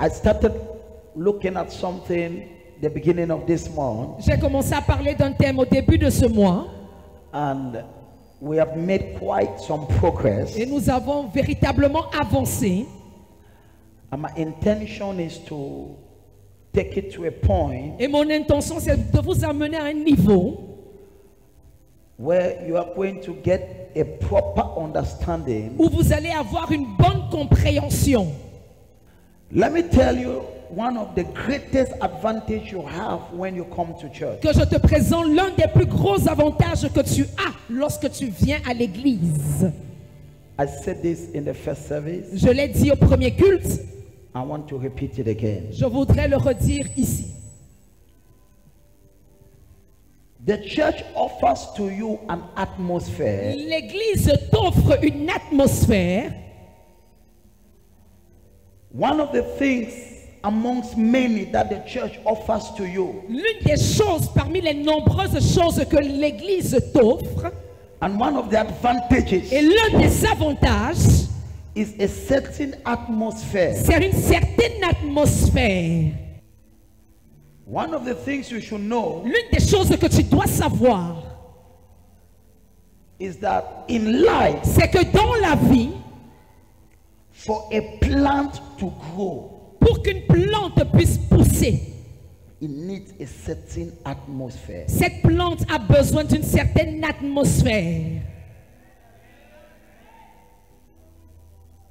I started looking at something the beginning of this month, J'ai commencé à parler d'un thème au début de ce mois and we have made quite some progress. et nous avons véritablement avancé. And my intention is to take it to a point Et mon intention, c'est de vous amener à un niveau where you are going to get a proper understanding. où vous allez avoir une bonne compréhension. Let me tell you one of the greatest advantage you have when you come to church. Que je te présente l'un des plus gros avantages que tu as lorsque tu viens à l'église. I said this in the first service. Je l'ai dit au premier culte, I want to repeat it again. je voudrais le redire ici. The church offers to you an atmosphere L'église t'offre une atmosphère. One of the things amongst many that the church offers to you, L'une des choses parmi les nombreuses choses que l'église t'offre, and one of the advantages, et l'un des avantages, is a certain atmosphere. c'est une certaine atmosphère. One of the things you should know L'une des choses que tu dois savoir, is that in life, c'est que dans la vie, for a plant to grow, pour qu'une plante puisse pousser, it needs a certain atmosphere. cette plante a besoin d'une certaine atmosphère.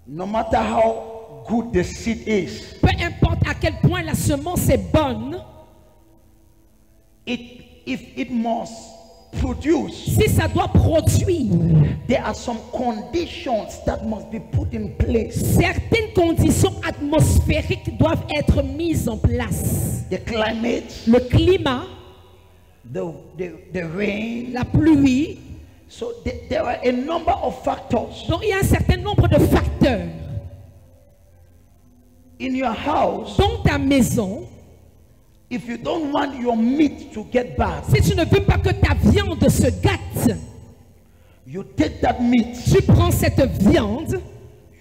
No matter how good the seed is, Peu importe à quel point la semence est bonne, if it must produce, si ça doit produire, there are some conditions that must be put in place. certaines conditions atmosphériques doivent être mises en place. The climate, Le climat, the rain. la pluie. So there are a number of factors. Donc il y a un certain nombre de facteurs. In your house, Dans ta maison, if you don't want your meat to get bad, si tu ne veux pas que ta viande se gâte, you take that meat, tu prends cette viande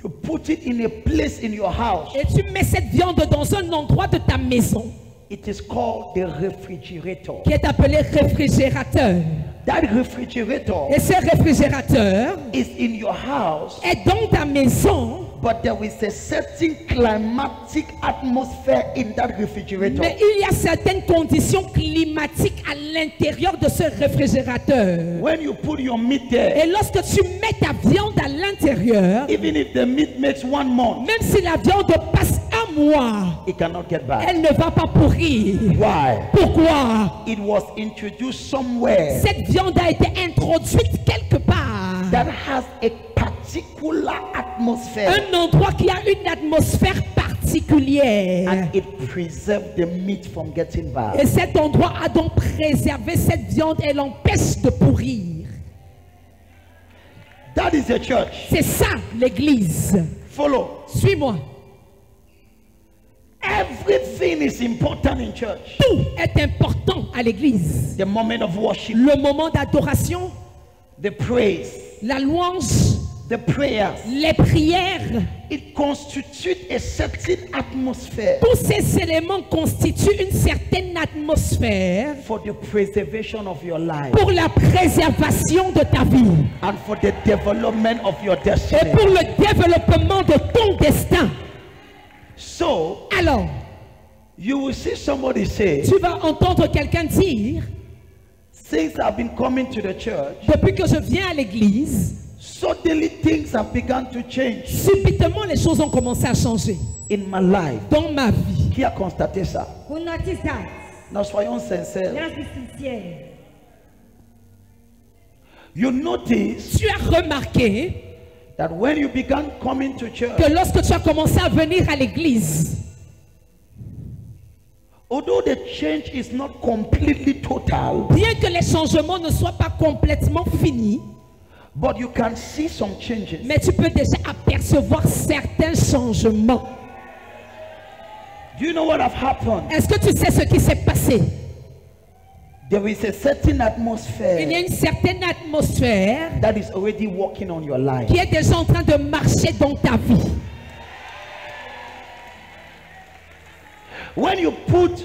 you put it in a place in your house. et tu mets cette viande dans un endroit de ta maison It is called the refrigerator. qui est appelé réfrigérateur. That refrigerator Et ce réfrigérateur is in your house, est dans ta maison, but there is a certain climatic atmosphere in that refrigerator. mais il y a certaines conditions climatiques à l'intérieur de ce réfrigérateur. When you put your meat there, Et lorsque tu mets ta viande à l'intérieur, even if the meat makes 1 month, même si la viande passe un mois, it cannot get bad. elle ne va pas pourrir. Why? Pourquoi? It was introduced somewhere Cette viande a été introduite quelque part. that has a particular atmosphere, Un endroit qui a une atmosphère particulière. and it preserves the meat from getting bad. Et cet endroit a donc préservé cette viande et l'empêche de pourrir. That is a church. C'est ça l'église. Follow. Suis-moi. Everything is important in church. Tout est important à l'église. The moment of worship, Le moment d'adoration, the praise, la louange, the prayers, les prières, it constitutes a certain atmosphere tous ces éléments constituent une certaine atmosphère for the preservation of your life pour la préservation de ta vie and for the development of your et destiny. pour le développement de ton destin. So, Alors, you will see somebody say, tu vas entendre quelqu'un dire, since I've been coming to the church, depuis que je viens à l'église, suddenly things have begun to change subitement les choses ont commencé à changer in my life. dans ma vie. Qui a constaté ça? Who noticed that? Nous soyons sincères. Let's be sincere. You notice Tu as remarqué that when you began coming to church, que lorsque tu as commencé à venir à l'église, although the change is not completely total, bien que les changements ne soient pas complètement finis, but you can see some changes. mais tu peux déjà apercevoir certains changements. Do you know what have happened? Est-ce que tu sais ce qui s'est passé? There is a certain Il y a atmosphere une certaine atmosphère that is already working on your life. qui est déjà en train de marcher dans ta vie. When you put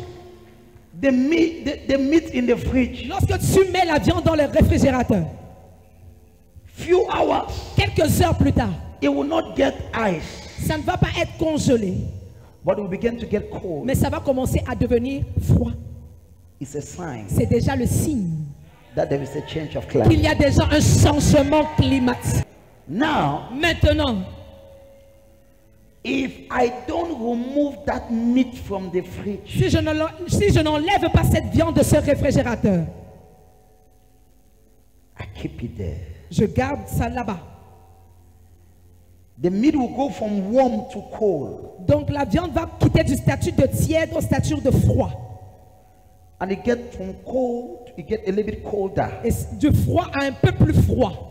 the meat in the fridge, Lorsque tu mets la viande dans le réfrigérateur, few hours, quelques heures plus tard, it will not get ice, ça ne va pas être congelé, but it will begin to get cold. mais ça va commencer à devenir froid. It's a sign C'est déjà le signe that there is a change of qu'il climate. y a déjà un changement climatique. Now, Maintenant, if I don't remove that meat from the fridge, si je n'enlève pas cette viande de ce réfrigérateur, I keep it there. je garde ça là-bas. The meat will go from warm to cold, Donc la viande va quitter du statut de tiède au statut de froid. and it get from cold, it get a little bit colder. Et du froid à un peu plus froid.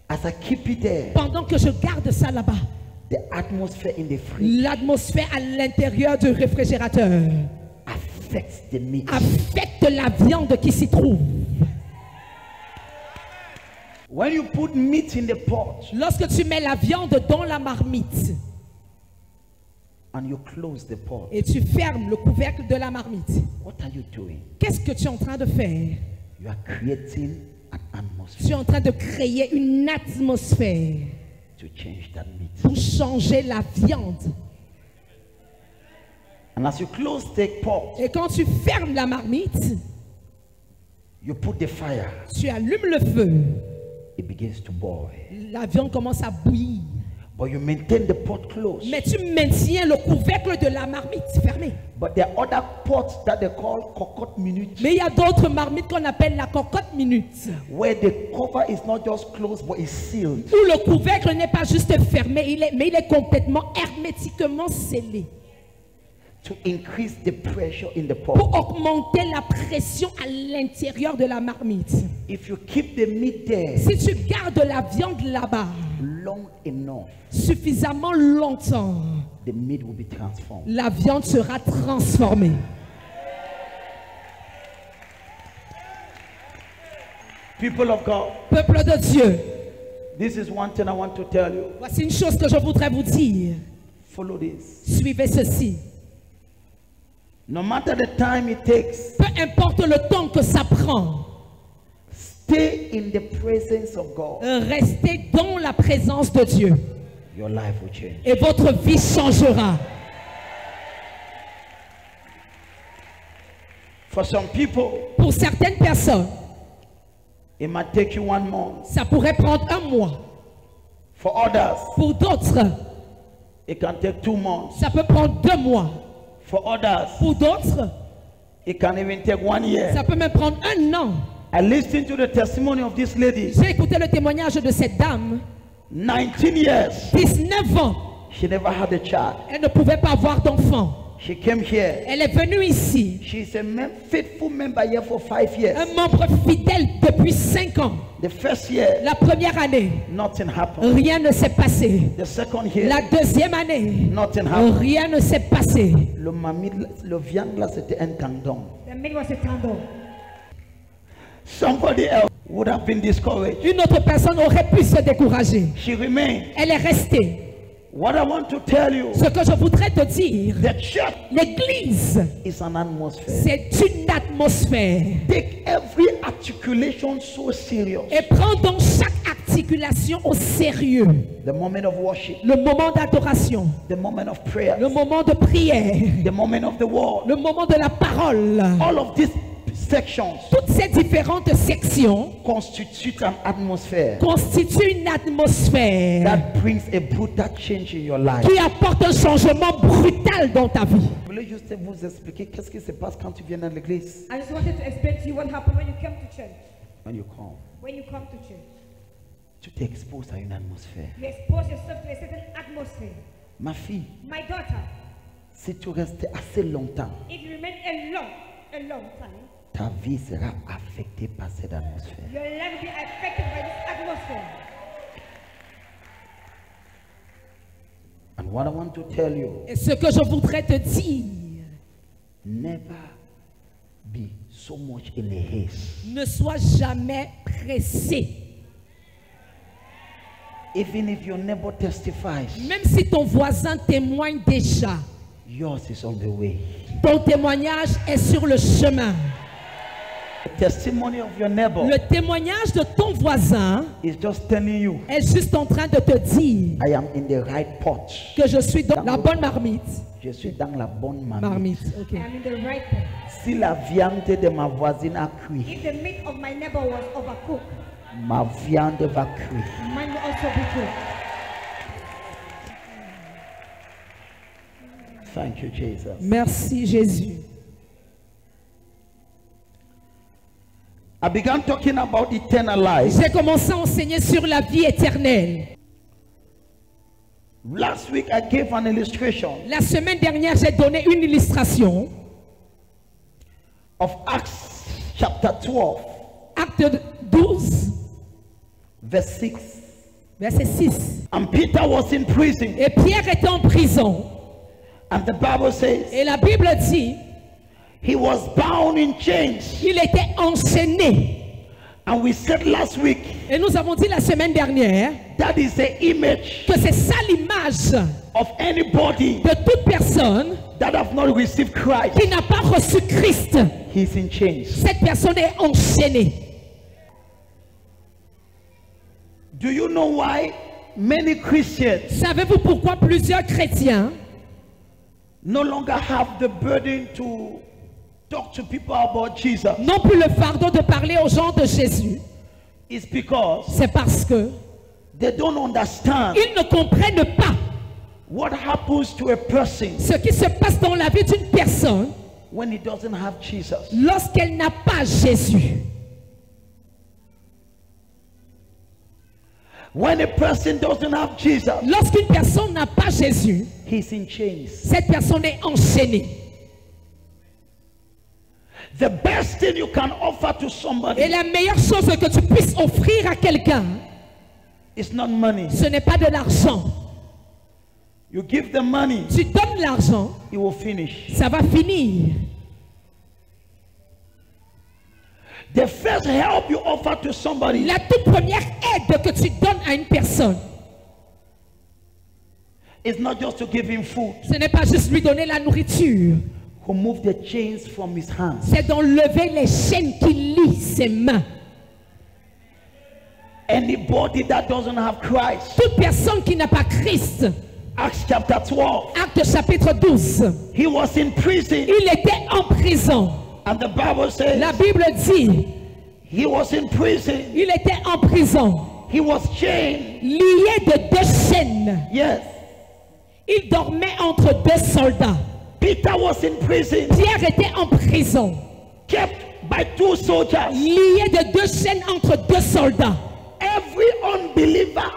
As I keep it there, Pendant que je garde ça là-bas, the atmosphere in the fridge l'atmosphère à l'intérieur du réfrigérateur affects the meat. affecte la viande qui s'y trouve. When you put meat in the pot Lorsque tu mets la viande dans la marmite and you close the pot, et tu fermes le couvercle de la marmite, what are you doing? qu'est-ce que tu es en train de faire? You are creating an Tu atmosphere es en train de créer une atmosphère to change that meat. pour changer la viande. And as you close the pot, Et quand tu fermes la marmite, you put the fire, tu allumes le feu, it begins to boil. la viande commence à bouillir. But you maintain the pot closed. Mais tu maintiens le couvercle de la marmite fermé. But there are other pots that they call cocotte minute, Mais il y a d'autres marmites qu'on appelle la cocotte minute, where the cover is not just closed but it's sealed. où le couvercle n'est pas juste fermé, mais il est complètement hermétiquement scellé To increase the pressure in the pour pot. augmenter la pression à l'intérieur de la marmite. If you keep the meat there Si tu gardes la viande là-bas long enough, suffisamment longtemps, the meat will be transformed. la viande sera transformée. People of God, Peuple de Dieu, this is one thing I want to tell you. voici une chose que je voudrais vous dire. Follow this. Suivez ceci. No matter the time it takes, Peu importe le temps que ça prend, stay in the presence of God. restez dans la présence de Dieu Your life will change. et votre vie changera. For some people, Pour certaines personnes, it might take you 1 month. ça pourrait prendre un mois. For others, Pour d'autres, it can take 2 months. ça peut prendre 2 mois. For others, Pour d'autres, it can even take 1 year. ça peut même prendre 1 an. I listened to the testimony of this lady. J'ai écouté le témoignage de cette dame, 19 years, 19 ans, she never had a child. elle ne pouvait pas avoir d'enfant. She came here. Elle est venue ici, She's a faithful member here for 5 years. un membre fidèle depuis 5 ans. The first year, La première année, nothing happened. rien ne s'est passé. The second year, La deuxième année, nothing happened. rien ne s'est passé. Le viande là, c'était un tendon. The meat was a tendon. Somebody else would have been discouraged. Une autre personne aurait pu se décourager. She remained. Elle est restée. What I want to tell you, Ce que je voudrais te dire, the church l'église, is an atmosphere. c'est une atmosphère. Take every articulation so serious. Et prends donc chaque articulation au sérieux. The moment of worship, Le moment d'adoration, the moment of prayer, le moment de prière, the moment of the word. le moment de la parole. All of these sections Toutes ces différentes sections constitute an atmosphere constituent une atmosphère that brings a brutal change in your life. qui apporte un changement brutal dans ta vie. Voulez juste vous expliquer qu'est-ce qui se passe quand tu viens dans l'église? I just wanted to explain to you what happened when you came to church. When you come, When you come to church, tu t'exposes à une atmosphère. you expose yourself to a certain atmosphere. Ma fille, My daughter, si tu restes assez longtemps, if you remain a long time, ta vie sera affectée par cette atmosphère. your life will be affected by this atmosphere. And what I want to tell you, Et ce que je voudrais te dire, never be so much in a haste. ne sois jamais pressé. Even if your neighbor testifies, Même si ton voisin témoigne déjà, Yours is on the way. Ton témoignage est sur le chemin. The testimony of your neighbor Le témoignage de ton voisin is just telling you, est juste en train de te dire I am in the right pot. que je suis dans la bonne marmite. Je suis dans la bonne marmite. Marmite, ok. I'm in the right place. Si la viande de ma voisine a cuit, If the meat of my neighbor was overcooked, ma viande va cuire. mine will also be cooked. Thank you, Jesus. Merci Jésus. I began talking about eternal life. J'ai commencé à enseigner sur la vie éternelle. Last week I gave an illustration La semaine dernière, j'ai donné une illustration. of Acts chapter 12, Acte 12, verse 6. verset 6. And Peter was in prison. Et Pierre était en prison. And the Bible says Et la Bible dit, he was bound in chains. il était enchaîné. And we said last week Et nous avons dit la semaine dernière that is the image que c'est ça l'image of anybody de toute personne that have not received Christ. qui n'a pas reçu Christ. He's in chains. Cette personne est enchaînée. Do you know why many Christians Savez-vous pourquoi plusieurs chrétiens no longer have the burden to talk to people about Jesus? n'ont plus le fardeau de parler aux gens de Jésus? It's because C'est parce que they don't understand ils ne comprennent pas what happens to a person ce qui se passe dans la vie d'une personne when he doesn't have Jesus. lorsqu'elle n'a pas Jésus. When a person doesn't have Jesus, Lorsqu'une personne n'a pas Jésus, he's in chains. cette personne est enchaînée. The best thing you can offer to Et somebody la meilleure chose que tu puisses offrir à quelqu'un, is not money. ce n'est pas de l'argent. You give the money, Tu donnes l'argent, it will finish. ça va finir. The first help you offer to somebody La toute première aide que tu donnes à une personne, is not just to give him food, ce n'est pas juste lui donner la nourriture, remove the chains from his hands. c'est d'enlever les chaînes qui lient ses mains. Anybody that doesn't have Christ, Toute personne qui n'a pas Christ, Acts chapter 12, Acte chapitre 12, he was in prison, il était en prison. and the Bible says La Bible dit, he was in prison, il était en prison, he was chained. lié de deux chaînes. Yes, Il dormait entre deux soldats. Peter was in prison, Pierre était en prison, kept by two soldiers. lié de deux chaînes entre deux soldats. Every unbeliever,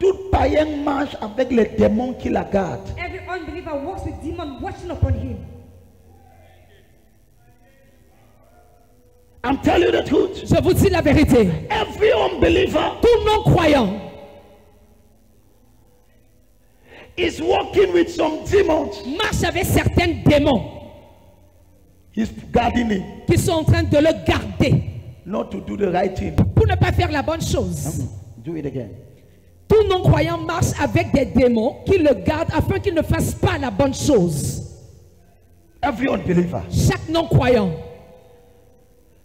tout païen marche avec les démons qui la gardent. Every unbeliever walks with demons watching upon him. I'm telling you the truth. Je vous dis la vérité. Every unbeliever Tout non-croyant is working with some demons. marche avec certains démons He's guarding him qui sont en train de le garder not to do the right thing. pour ne pas faire la bonne chose. Do it again. Tout non-croyant marche avec des démons qui le gardent afin qu'il ne fasse pas la bonne chose. Every unbeliever. Chaque non-croyant.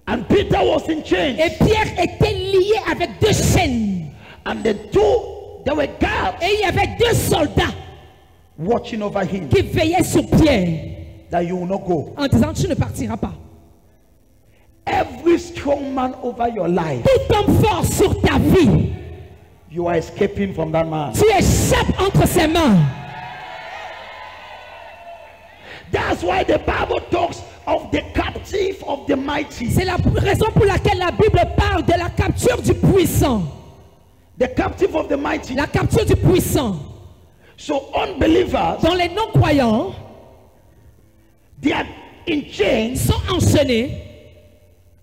And Peter was in chains. Et Pierre était lié avec deux chaînes. And the two, they were guards Et il y avait deux soldats watching over him qui veillaient sur Pierre that you will not go. en disant tu ne partiras pas. Every strong man over your life, Tout homme fort sur ta vie, you are escaping from that man. tu échappes entre ses mains. That's why the Bible talks of the captive of the mighty. C'est la raison pour laquelle la Bible parle de la capture du puissant. The captive of the mighty. La capture du puissant. So unbelievers, Dans les non-croyants, they are in chains sont enchaînés.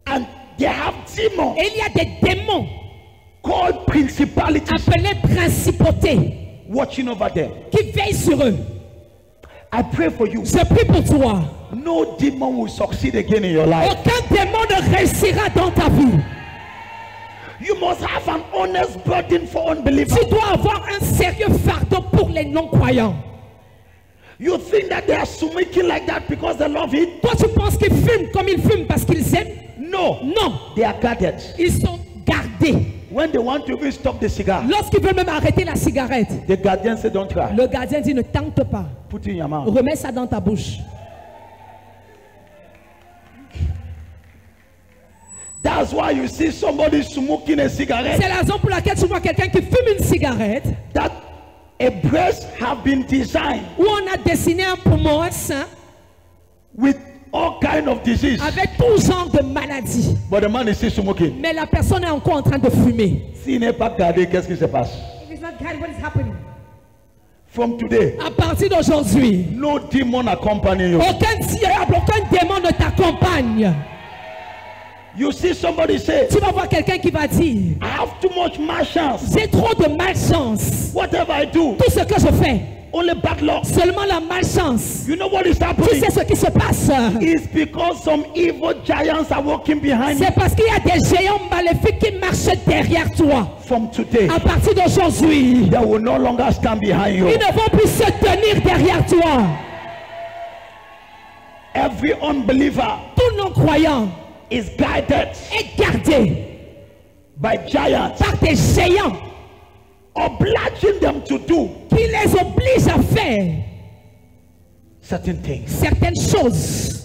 and they have demons Et il y a des démons called principalities appelés principautés watching over them. qui veillent sur eux. I pray for you. Je prie pour toi. No demon will succeed again in your life. Aucun démon ne réussira dans ta vie. You must have an honest burden for unbelievers. Tu dois avoir un sérieux fardeau pour les non-croyants. You think that they are smoking like that because they love it? Toi, tu penses qu'ils fument comme ils fument parce qu'ils aiment? No. Non. They are guarded. Ils sont gardés. When they want to even stop the cigar, Lorsqu'ils veulent même arrêter la cigarette, the guardian say, don't try. le gardien dit ne tente pas. Put it in your mouth. Remets ça dans ta bouche. That's why you see somebody smoking a cigarette. C'est la raison pour laquelle tu vois quelqu'un qui fume une cigarette That a breast have been designed où on a dessiné un poumon, un sein, with all kind of disease. avec tout genre de maladies. But the man is still smoking. Mais la personne est encore en train de fumer. S'il n'est pas gardé, qu'est-ce qui se passe? If it's not God, what is happening? From today, À partir d'aujourd'hui, no demon accompany you. aucun diable, aucun démon ne t'accompagne. You see somebody say, Tu vas voir quelqu'un qui va dire, I have too much malchance. j'ai trop de malchance. Whatever I do, Tout ce que je fais, only bad luck. seulement la malchance. You know what is Tu happening? sais ce qui se passe? It's because some evil giants are walking behind you. C'est parce qu'il y a des géants maléfiques qui marchent derrière toi. From today, À partir d'aujourd'hui, they will no longer stand behind you. ils ne vont plus se tenir derrière toi. Every unbeliever Tout non-croyant is guided est gardé by giants, par des géants obliging them to do qui les obligent à faire certain things. certaines choses.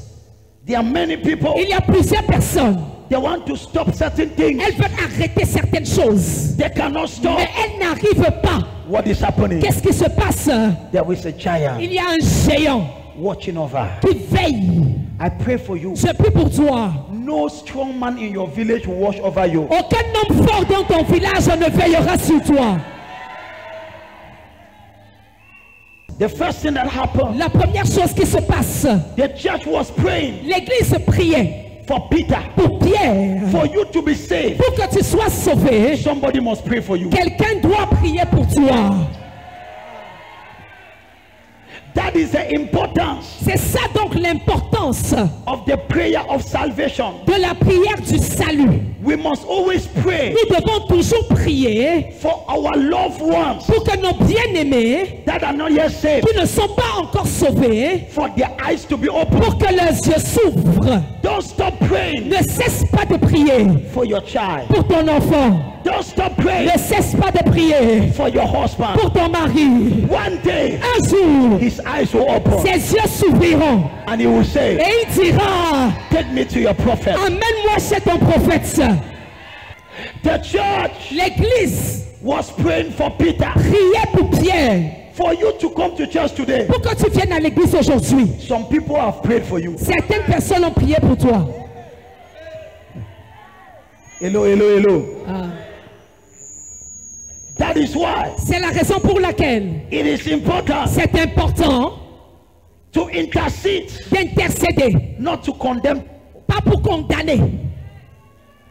There are many people, Il y a plusieurs personnes. they want to stop certain things. Elles veulent arrêter certaines choses, They cannot stop. mais elles n'arrivent pas. What is happening? Qu'est-ce qui se passe? There is a giant Il y a un géant watching over. qui veille. I pray for you. Je prie pour toi. No strong man in your village will watch over you. Aucun homme fort dans ton village ne veillera sur toi. The first thing that happened, La première chose qui se passe, the church was praying l'église priait for Peter. pour Pierre. For you to be saved, Pour que tu sois sauvé, somebody must pray for you. quelqu'un doit prier pour toi. That is the importance C'est ça donc l'importance of the prayer of salvation. de la prière du salut. We must always pray Nous devons toujours prier for our loved ones pour que nos bien-aimés that are not yet saved, qui ne sont pas encore sauvés, for their eyes to be open. pour que leurs yeux s'ouvrent. Don't stop praying Ne cesse pas de prier for your child. pour ton enfant. Don't stop praying Ne cesse pas de prier for your husband. pour ton mari. One day, Un jour, his eyes will open ses yeux s'ouvriront and he will say, et il dira, take me to your prophet. amène-moi chez ton prophète. The church L'église was praying for Peter. priait pour Pierre. For you to come to church today, Pour que tu viennes à l'église aujourd'hui, some people have prayed for you. certaines personnes ont prié pour toi. Hello, hello, hello. That is why C'est la raison pour laquelle it is important c'est important to intercede, d'intercéder, not to condemn. pas pour condamner.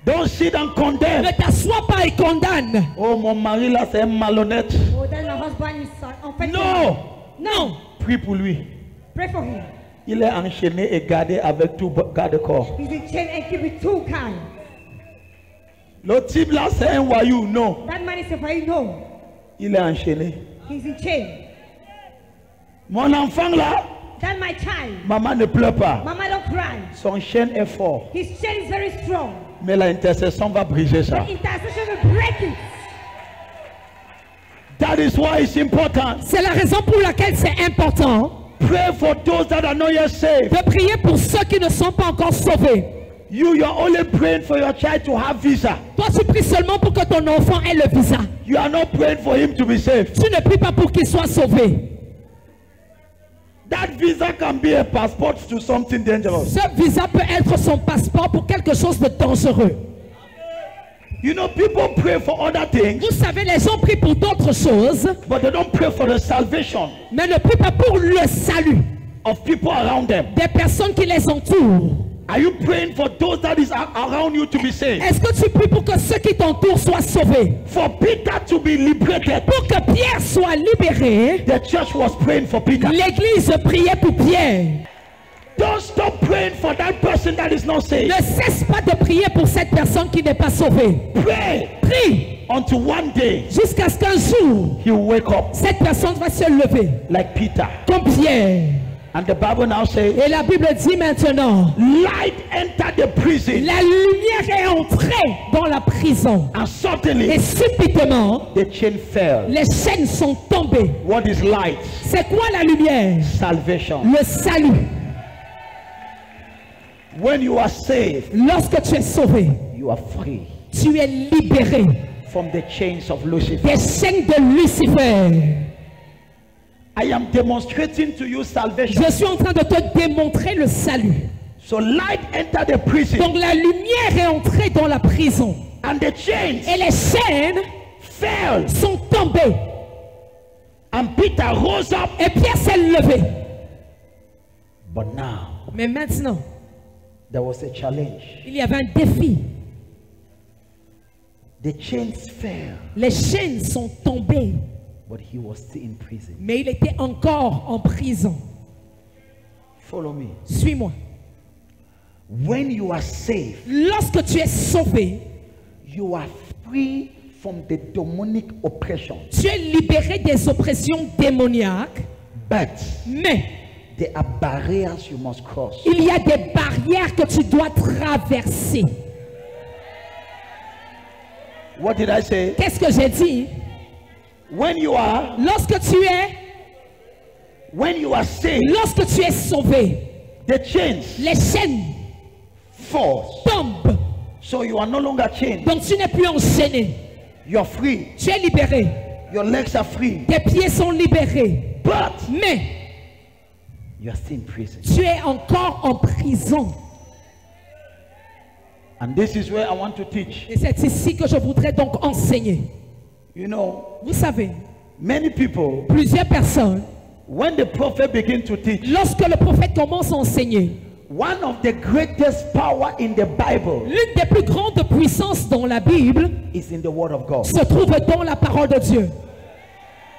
Don't sit and condemn. Ne t'assois pas et condamne. Oh, mon mari là, c'est un malhonnête. Oh, then my husband is unfaithful. No! Non, Prie pour lui. Pray for him. Il est enchaîné et gardé avec tout garde-corps. He's in chain and keep it too kind. Le type là, c'est un voyou. Non. That man is a very no. Il est enchaîné. He's in chain. Mon enfant là, That my child. maman ne pleure pas. Mama don't cry. Son chaîne est fort. His chain is very strong. Mais l'intercession va briser ça. But intercession will break it. That is why it's important. c'est la raison pour laquelle c'est important Pray for those that are not yet saved. de prier pour ceux qui ne sont pas encore sauvés. You are only praying for your child to have visa. Toi, tu pries seulement pour que ton enfant ait le visa. You are not praying for him to be saved. Tu ne pries pas pour qu'il soit sauvé. That visa can be a passport to something dangerous. Ce visa peut être son passeport pour quelque chose de dangereux. You know, people pray for other things, Vous savez, les gens prient pour d'autres choses, but they don't pray for the salvation mais ne prient pas pour le salut of people around them. des personnes qui les entourent. Are you praying for those that is around you to be saved? Est-ce que tu pries pour que ceux qui t'entourent soient sauvés? For Peter to be liberated, Pour que Pierre soit libéré, the church was praying for Peter. l'église priait pour Pierre. Don't stop praying for that person that is not saved. Ne cesse pas de prier pour cette personne qui n'est pas sauvée. Pray Prie until one day jusqu'à ce qu'un jour, he will wake up cette personne va se lever like Peter. comme Pierre. And the Bible now says, Et la Bible dit maintenant, light entered the prison, la lumière est entrée dans la prison. and suddenly Et subitement, the chain fell. les chaînes sont tombées. What is light? C'est quoi la lumière? Salvation. Le salut. When you are saved, Lorsque tu es sauvé, you are free tu es libéré from the chains of Lucifer. des chaînes de Lucifer. I am demonstrating to you salvation. Je suis en train de te démontrer le salut. So light entered the prison, Donc la lumière est entrée dans la prison. and the chains Et les chaînes fell. sont tombées. And Peter rose up. Et Pierre s'est levé. But now Mais maintenant, there was a challenge. il y avait un défi. The chains fell, Les chaînes sont tombées. but he was still in prison. Mais il était encore en prison. Follow me. Suis-moi. When you are saved, Lorsque tu es sauvé, you are free from the demonic oppression. tu es libéré des oppressions démoniaques. But Mais there are barriers you must cross. il y a des barrières que tu dois traverser. What did I say? Qu'est-ce que j'ai dit? When you are saved, lorsque tu es sauvé, the chains les chaînes fall. tombent. So you are no longer chained. Donc tu n'es plus enchaîné. You are free. Tu es libéré. Your legs are free. Tes pieds sont libérés. But Mais you are still in prison. tu es encore en prison. And this is where I want to teach. Et c'est ici que je voudrais donc enseigner. You know, Vous savez, many people, plusieurs personnes, when the prophet begin to teach, lorsque le prophète commence à enseigner, one of the greatest power in the Bible l'une des plus grandes puissances dans la Bible is in the Word of God. se trouve dans la parole de Dieu.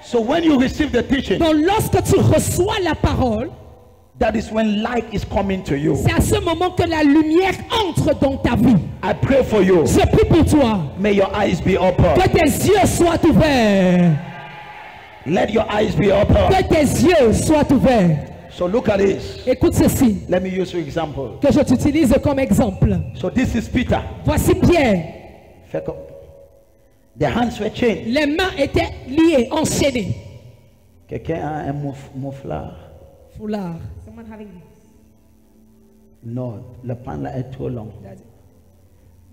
So when you receive the teaching, Donc lorsque tu reçois la parole, that is when light is coming to you. c'est à ce moment que la lumière entre dans ta vie. I pray for you. Je prie pour toi. May your eyes be open. Que tes yeux soient ouverts. Let your eyes be open. Que tes yeux soient ouverts. So look at this. Écoute ceci, Let me use your example. que je t'utilise comme exemple. So this is Peter. Voici Pierre. Fait que the hands were chained. Les mains étaient liées, enchaînées. Quelqu'un a un mouflard? Foulard. Someone having this. Non, le pan là est trop long.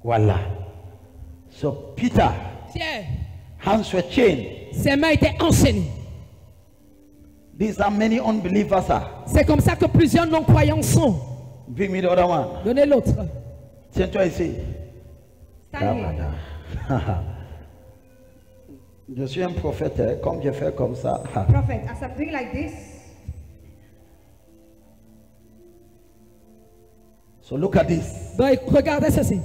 Voilà. So Peter, Pierre, hands were chained. ses mains étaient enchaînées. These are many unbelievers. C'est comme ça que plusieurs non-croyants sont. Bring me the other one. Donnez l'autre. Tiens-toi ici. Stand here. Je suis un prophète, hein, comme je fais comme ça. Prophet, as I'm doing like this, So look at this. Donc, regardez ceci.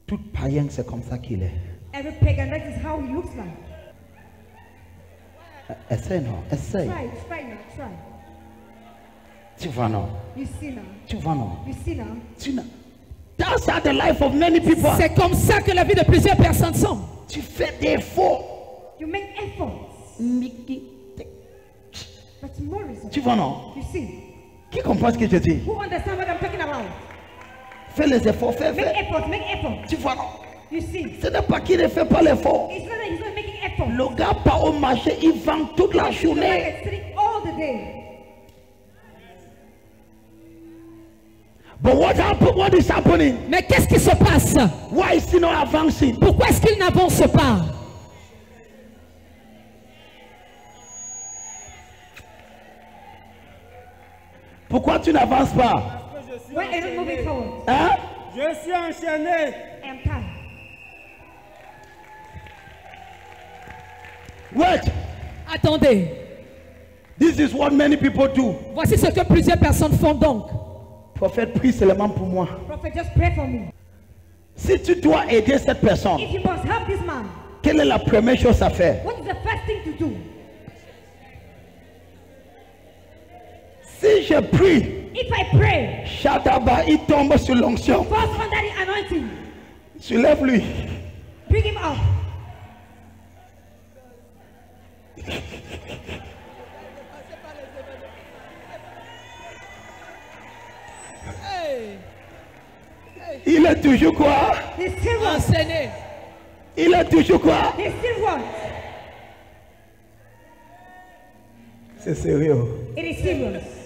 Tout païen, c'est comme ça qu'il est. every pagan, that is how he looks like. Essaye non, essaye. Try now, try. Tu vois non, You see now. tu vois non. You see now. Tu n'as- That's how the life of many people. C'est comme ça que la vie de plusieurs personnes sont. Tu fais des efforts. You make efforts, but tomorrow is Tu vois non. You see. Qui comprend ce que je dis? Who understand what I'm talking about? Fais les efforts, fais, Make fais. efforts, make efforts. Tu vois non. You see. Ce n'est pas qu'il ne fait pas l'effort. It's not that he's not making efforts. Le gars part au marché, il vend toute la He's the one journée. that's sitting all the day. But what is happening? Mais qu'est-ce qui se passe? Why is he not advancing? Pourquoi est-ce qu'il n'avance pas? Pourquoi tu n'avances pas? Why are you not moving forward? Hein? Je suis enchaîné. I am tired. Wait. Attendez. This is what many people do. Voici ce que plusieurs personnes font donc. Prophète, prie seulement pour moi. Prophet, just pray for me. Si tu dois aider cette personne, If you must help this man, quelle est la première chose à faire? what is the first thing to do? Si je prie, If I pray, Shadaba, il tombe sur l'onction. falls under the anointing. Soulève-lui. Bring him out. Il est toujours quoi? He still wants. Enseigné. Il est toujours quoi? He still wants. C'est sérieux. It is serious.